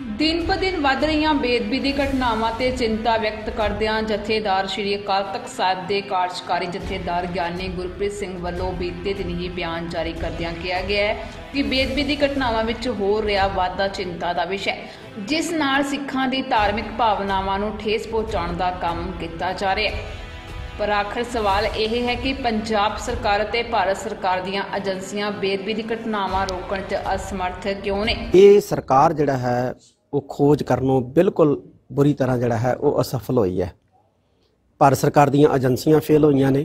दिन ब दिन वध रही बेदबी की घटनावां ते चिंता व्यक्त करदियां जथेदार श्री अकाल तख्त साहिब के कार्यकारी जथेदार ज्ञानी गुरप्रीत सिंह वालों बीते दिन ही बयान जारी करदियां कहा गया है कि बेदबी की घटनावां विच हो रहा वाधा चिंता का विषय, जिस नाल सिखां दी धार्मिक भावनावां नूं ठेस पहुंचाउण दा काम कीता जा रहा है। पर आखिर सवाल यह है कि पंजाब सरकार ते भारत सरकार दीयां एजेंसियां बेदबी की घटनावां रोकण च असमर्थ क्यों ने। ये सरकार जिहड़ा है वो खोज करनों बिल्कुल बुरी तरह जिहड़ा है वो असफल हुई है। भारत सरकार दीयां एजेंसियां फेल होईयां ने,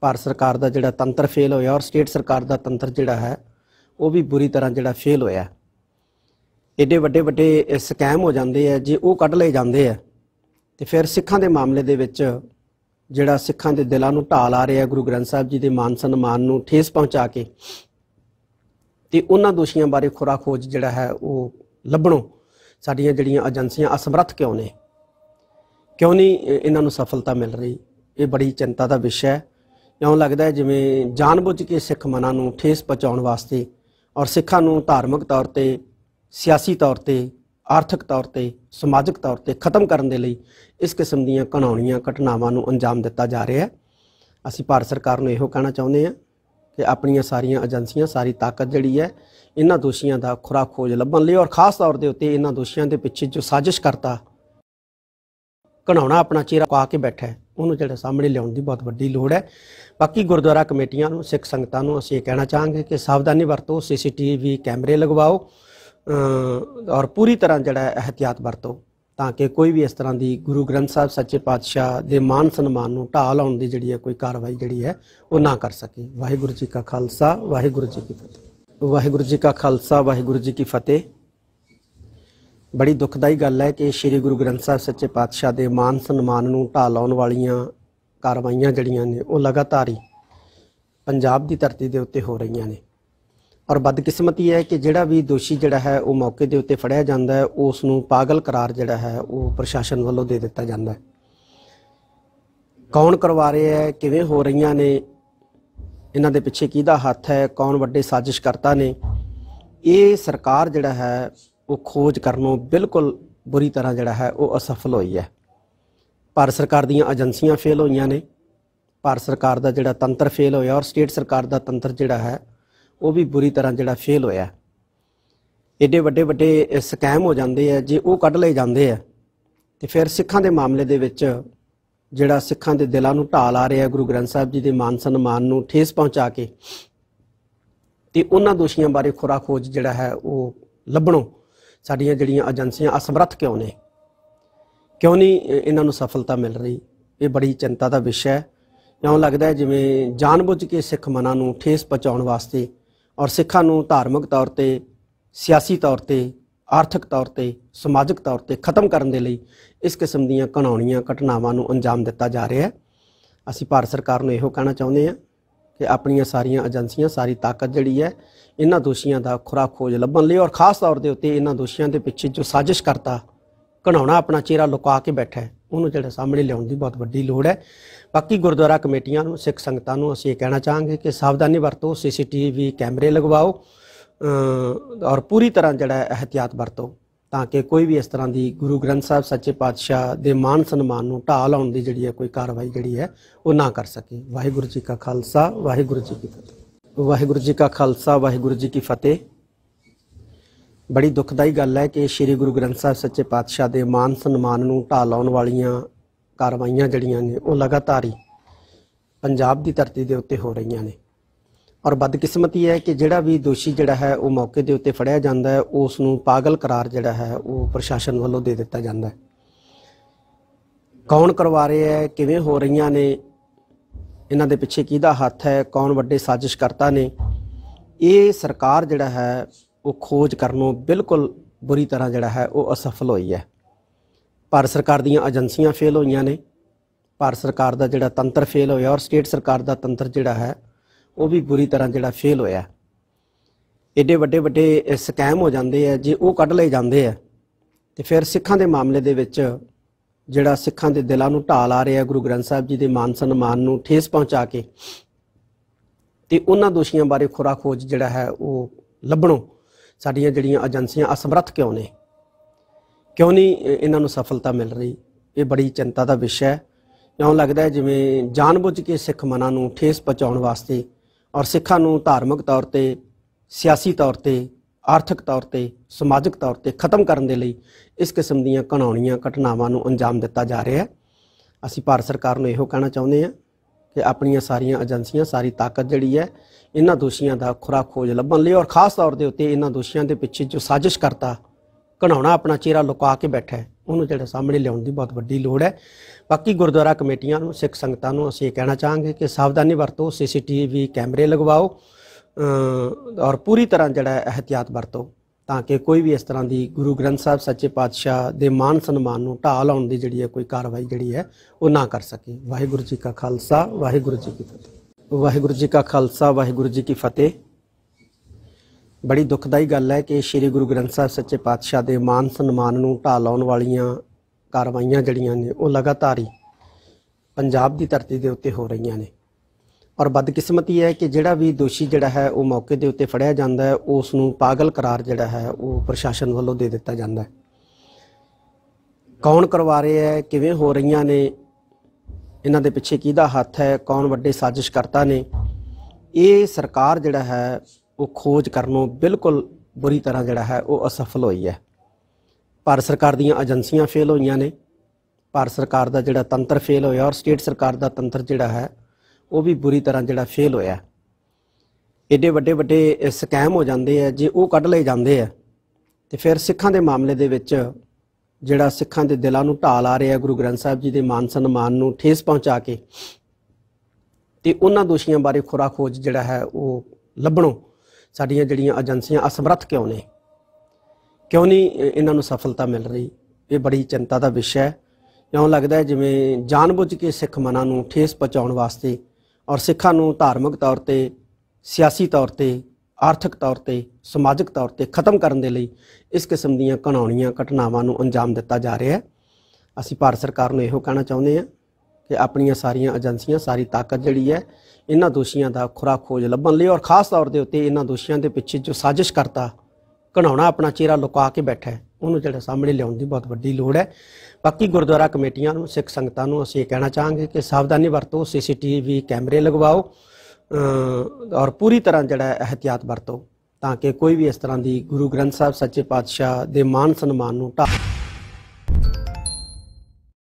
भारत सरकार दा जिहड़ा तंत्र फेल होया और स्टेट सरकार दा तंत्र जिहड़ा है वो भी बुरी तरह जिहड़ा फेल होया। एडे वड्डे वड्डे स्कैम हो जाते हैं, जे वो कढ़ लए जाते हैं तो फिर सिखां दे मामले दे विच जिहड़ा सिखां दे दिलां नूं ढाल आ रहा, गुरु ग्रंथ साहिब जी दे मान सन्मान नूं ठेस पहुँचा के ते उन्हां दोषियां बारे खुरा खोज जिहड़ा है वो लभणों साडियां जिहड़ियां एजेंसियां असमर्थ क्यों ने, क्यों नहीं इन्हां नूं सफलता मिल रही। ये बड़ी चिंता का विषय है। इउं लगदा है जिवें जानबुझ के सिख मनां नूं ठेस पहुँचाउण वास्ते और सिखां नूं धार्मिक तौर ते, सियासी तौर ते, आर्थिक तौर ते, समाजिक तौर ते खत्म करने के लिए इस किस्म दीयां घिनौणियां घटनावां नूं अंजाम दिता जा रहा है। असीं भारत सरकार नूं इहो कहना चाहुंदे हां कि अपनियां सारियां एजेंसियां सारी ताकत जिहड़ी है इन्हां दोषियां दा खुरा खोज लभण लई और खास तौर दे उत्ते इन्हां दोषियां दे पिछे जो साजिश करता घिनौणा अपना चेहरा पा के बैठा है उन्होंने जिहड़ा सामने लियाउण दी बहुत वड्डी लोड़ है। बाकी गुरुद्वारा कमेटियां नूं, सिख संगतां नूं असीं कहना चाहांगे कि सावधानी वरतो, CCTV कैमरे लगवाओ और पूरी तरह जिहड़ा एहतियात वरतो ताकि कोई भी इस तरह की गुरु ग्रंथ साहिब सच्चे पातशाह के मान सन्मान नूं ढाह लाउण दी जिहड़ी है कोई कार्रवाई जिहड़ी है वो ना कर सके। वाहिगुरू जी का खालसा, वाहिगुरू जी की फतेह। वाहिगुरू जी का खालसा, वाहिगुरू जी की फतेह। बड़ी दुखदाई गल है कि श्री गुरु ग्रंथ साहिब सच्चे पातशाह के मान सन्मान नूं ढाह लाउण वालियां कार्रवाइयां जिहड़ियां ने वो लगातार ही पंजाब की धरती के उत्ते हो रही ने और बदकिस्मती है कि जिहड़ा भी दोषी जिहड़ा है वो मौके के उत्ते फड़िया जाता है उस नूं पागल करार जिहड़ा है वो प्रशासन वालों दे दिता जाता है। कौन करवा रहे है, किवें हो रही ने, इन्हां दे पिछे किहदा हत्थ है, कौन वड्डे साजिश करता ने, ये सरकार जिहड़ा है वो खोज करनों बिल्कुल बुरी तरह जिहड़ा है वो असफल हुई है। भारत सरकार दीयां एजेंसियां फेल होईयां ने, भारत सरकार दा जिहड़ा तंत्र फेल होया और स्टेट सरकार दा तंत्र जिहड़ा है वो भी बुरी तरह जिहड़ा फेल होया। एडे वड्डे वड्डे स्कैम हो जाते हैं, जे वो कढ़ लए जाते हैं तो फिर सिखां दे मामले दे विच जिहड़ा सिखां दे दिलां नूं ढाल आ रहा, गुरु ग्रंथ साहिब जी दे मान सन्मान नूं ठेस पहुँचा के ते उन्हां दोषियां बारे खुरा खोज जिहड़ा है वो लभणों साडियां जिहड़ियां एजेंसियां असमर्थ क्यों ने, क्यों नहीं इन्हां नूं सफलता मिल रही। ये बड़ी चिंता का विषय है। इउं लगदा है जिवें जानबुझ के सिख मनां नूं ठेस पहुँचाउण वास्ते और सिखां नूं धार्मिक तौर ते, सियासी तौर ते, आर्थिक तौर ते, समाजिक तौर ते खत्म करने के लिए इस किस्म दीयां घिनौणियां घटनावां नूं अंजाम दिता जा रहा है। असीं भारत सरकार नूं इहो कहना चाहुंदे हां कि अपनियां सारियां एजेंसियां सारी ताकत जिहड़ी है इन्हां दोषियां दा खुरा खोज लभण लई और खास तौर दे उत्ते इन्हां दोषियां दे पिछे जो साजिश करता घिनौणा अपना चेहरा लुका के बैठा है उन्होंने जिहड़ा सामने लियाउण दी बहुत वड्डी लोड़ है। बाकी गुरुद्वारा कमेटियां नूं, सिख संगतां नूं असीं कहना चाहांगे कि सावधानी वरतो, CCTV कैमरे लगवाओ और पूरी तरह जिहड़ा एहतियात वरतो ताकि कोई भी इस तरह की गुरु ग्रंथ साहिब सच्चे पातशाह के मान सन्मान नूं ढाह लाउण दी जिहड़ी है कोई कार्रवाई जिहड़ी है वो ना कर सके। वाहिगुरू जी का खालसा, वाहिगुरू जी की फतेह। वाहिगुरू जी का खालसा, वाहिगुरू जी की फतेह। बड़ी दुखदाई गल है कि श्री गुरु ग्रंथ साहिब सच्चे पातशाह के मान सन्मान नूं ढाह लाउण वालियां कार्रवाइयां जिहड़ियां ने वो लगातार ही पंजाब की धरती के उत्ते हो रही ने और बदकिस्मती है कि जिहड़ा भी दोषी जिहड़ा है वो मौके के उत्ते फड़िया जाता है उस नूं पागल करार जिहड़ा है वो प्रशासन वालों दे दिता जाता है। कौन करवा रहे है, किवें हो रही ने, इन्हां दे पिछे किहदा हत्थ है, कौन वड्डे साजिश करता ने, ये सरकार जिहड़ा है वो खोज करनों बिल्कुल बुरी तरह जिहड़ा है वो असफल हुई है। भारत सरकार दीयां एजेंसियां फेल होईयां ने, भारत सरकार दा जिहड़ा तंत्र फेल होया और स्टेट सरकार दा तंत्र जिहड़ा है वो भी बुरी तरह जिहड़ा फेल होया। एडे वड्डे वड्डे स्कैम हो जाते हैं, जे वो कढ़ लए जाते हैं तो फिर सिखां दे मामले दे विच जिहड़ा सिखां दे दिलां नूं ढाल आ रहा, गुरु ग्रंथ साहिब जी दे मान सन्मान नूं ठेस पहुँचा के ते उन्हां दोषियां बारे खुरा खोज जिहड़ा है वो लभणों साडियां जिहड़ियां एजेंसियां असमर्थ क्यों ने, क्यों नहीं इन्हां नूं सफलता मिल रही। ये बड़ी चिंता का विषय है। इउं लगदा है जिवें जानबुझ के सिख मनां नूं ठेस पहुंचाउण वास्ते और सिखां नूं धार्मिक तौर ते, सियासी तौर ते, आर्थिक तौर ते, समाजिक तौर ते खत्म करन दे लई इस किस्म दीयां घिनौणीਆਂ घटनावां नूं अंजाम दित्ता जा रहा है। असीं भारत सरकार नूं इहो कहना चाहुंदे हां कि अपनियां सारियां एजेंसियां, सारी ताकत जिहड़ी है इन्हां दोषियां दा खुरा खोज लभण लई और खास तौर दे उत्ते इन्हां दोषियां दे पिछे जो साजिश करता घिनौणा अपना चेहरा लुका के बैठा है उन्होंने जिहड़ा सामने लियाउण दी बहुत वड्डी लोड़ है। बाकी गुरुद्वारा कमेटियां नूं, सिख संगतां नूं असीं कहना चाहांगे कि सावधानी वरतो, CCTV कैमरे लगवाओ और पूरी तरह जिहड़ा एहतियात वरतो ताकि कोई भी इस तरह की गुरु ग्रंथ साहब सच्चे पातशाह के मान सन्मान नूं ढाह लाउण दी जिहड़ी है कोई कार्रवाई जिहड़ी है वो ना कर सके। वाहिगुरू जी का खालसा, वाहिगुरू जी की फतेह। वाहिगुरू जी का खालसा, वाहिगुरू जी की फतेह। बड़ी दुखदाई गल है कि श्री गुरु ग्रंथ साहब सच्चे पातशाह के मान सन्मान नूं ढाह लाउण वालियां कार्रवाइयां जिहड़ियां ने वो लगातार ही पंजाब की धरती के उत्ते हो रही ने और बदकिस्मती है कि जिहड़ा भी दोषी जिहड़ा है वो मौके के उत्ते फड़िया जाता है उस नूं पागल करार जिहड़ा है वो प्रशासन वालों दे दिता जाता है। कौन करवा रहे है, किवें हो रही ने, इन्हां दे पिछे किहदा हत्थ है, कौन वड्डे साजिश करता ने, ये सरकार जिहड़ा है वो खोज करनों बिल्कुल बुरी तरह जिहड़ा है वो असफल हुई है। भारत सरकार दीयां एजेंसियां फेल होईयां ने, भारत सरकार दा जिहड़ा तंत्र फेल होया और स्टेट सरकार दा तंत्र जिहड़ा है वो भी बुरी तरह जिहड़ा फेल होया। एडे वड्डे वड्डे स्कैम हो जाते हैं, जे वो कढ लए जाते हैं तो फिर सिखां दे मामले दे विच जिहड़ा सिखां दे दिलां नूं ढाह ला रहा गुरु ग्रंथ साहब जी के मान सन्मान नूं ठेस पहुँचा के ते उन्हां दोषियां बारे खुरा खोज जिहड़ा है वो लभणों साडियां जिहड़ियां एजेंसियां असमर्थ क्यों ने, क्यों नहीं इन्हां नूं सफलता मिल रही। ये बड़ी चिंता का विषय है। इउं लगदा है जिवें जानबुझ के सिख मनां नूं ठेस पहुंचाउण वास्ते और सिखां नूं धार्मिक तौर ते, सियासी तौर ते, आर्थिक तौर ते, समाजिक तौर ते खत्म करन दे लई इस किस्म दीयां घिनौणीਆਂ घटनावां नूं अंजाम दित्ता जा रहा है। असीं भारत सरकार नूं इहो कहना चाहुंदे हां कि अपनियां सारियां एजेंसियां, सारी ताकत जिहड़ी है इन्हां दोषियां दा खुरा खोज लभण लई और खास तौर दे उत्ते इन्हां दोषियां दे पिछे जो साजिश करता घिनौणा अपना चेहरा लुका के बैठा है उन्होंने जिहड़ा सामने लियाउण दी बहुत वड्डी लोड़ है। बाकी गुरुद्वारा कमेटियां नूं, सिख संगतां नूं असीं कहना चाहांगे कि सावधानी वरतो, CCTV कैमरे लगवाओ और पूरी तरह जिहड़ा एहतियात वरतो ताकि कोई भी इस तरह की गुरु ग्रंथ साहब सच्चे पातशाह के मान सन्मान नूं ढाह